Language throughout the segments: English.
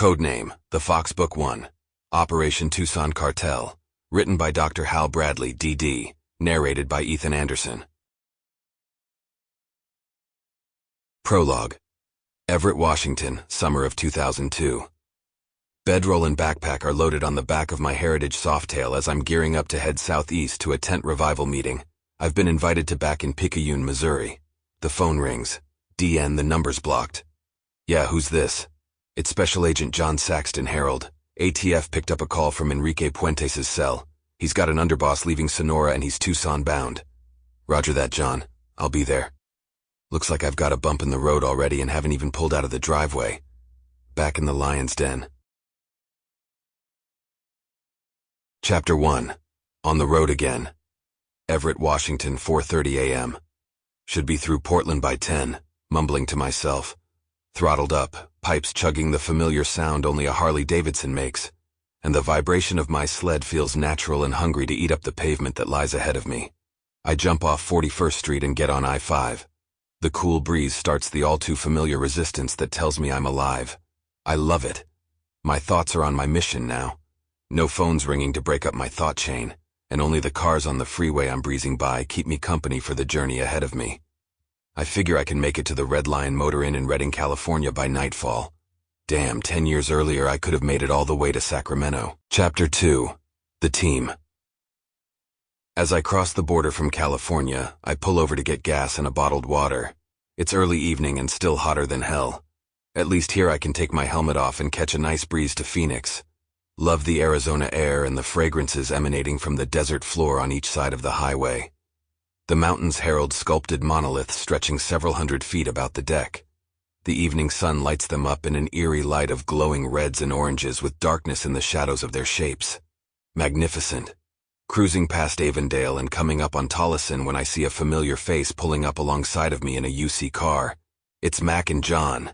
Codename, The Fox Book 1. Operation Tucson Cartel. Written by Dr. Hal Bradley Dd. Narrated by Ethan Anderson. Prologue. Everett, Washington, summer of 2002. Bedroll and backpack are loaded on the back of my Heritage Softail as I'm gearing up to head southeast to a tent revival meeting. I've been invited to back in Picayune, Missouri. The phone rings. DN, the number's blocked. Yeah, who's this? It's Special Agent John Saxton, Herald. ATF picked up a call from Enrique Puentes' cell. He's got an underboss leaving Sonora and he's Tucson bound. Roger that, John. I'll be there. Looks like I've got a bump in the road already and haven't even pulled out of the driveway. Back in the lion's den. Chapter 1. On the road again. Everett, Washington, 4:30 a.m. Should be through Portland by 10, mumbling to myself. Throttled up, pipes chugging the familiar sound only a Harley Davidson makes, and the vibration of my sled feels natural and hungry to eat up the pavement that lies ahead of me. I jump off 41st Street and get on I-5. The cool breeze starts the all-too-familiar resistance that tells me I'm alive. I love it. My thoughts are on my mission now. No phones ringing to break up my thought chain, and only the cars on the freeway I'm breezing by keep me company for the journey ahead of me. I figure I can make it to the Red Lion Motor Inn in Redding, California by nightfall. Damn, 10 years earlier I could have made it all the way to Sacramento. Chapter 2. The Team. As I cross the border from California, I pull over to get gas and a bottled water. It's early evening and still hotter than hell. At least here I can take my helmet off and catch a nice breeze to Phoenix. Love the Arizona air and the fragrances emanating from the desert floor on each side of the highway. The mountains herald sculpted monoliths stretching several hundred feet about the deck. The evening sun lights them up in an eerie light of glowing reds and oranges with darkness in the shadows of their shapes. Magnificent. Cruising past Avondale and coming up on Tolleson when I see a familiar face pulling up alongside of me in a UC car. It's Mac and John.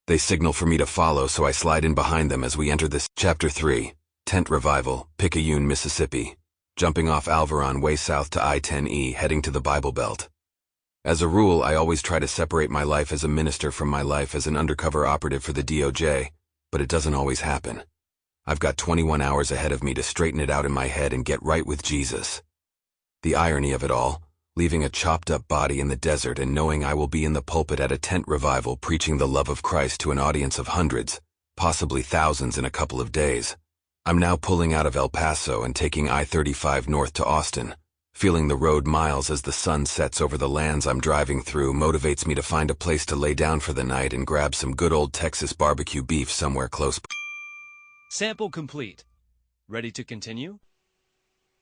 They signal for me to follow, so I slide in behind them as we enter this. Chapter 3. Tent Revival, Picayune, Mississippi. Jumping off Alvaron way south to I-10E, heading to the Bible Belt. As a rule, I always try to separate my life as a minister from my life as an undercover operative for the DOJ, but it doesn't always happen. I've got 21 hours ahead of me to straighten it out in my head and get right with Jesus. The irony of it all, leaving a chopped-up body in the desert and knowing I will be in the pulpit at a tent revival preaching the love of Christ to an audience of hundreds, possibly thousands in a couple of days. I'm now pulling out of El Paso and taking I-35 north to Austin. Feeling the road miles as the sun sets over the lands I'm driving through motivates me to find a place to lay down for the night and grab some good old Texas barbecue beef somewhere close. Sample complete. Ready to continue?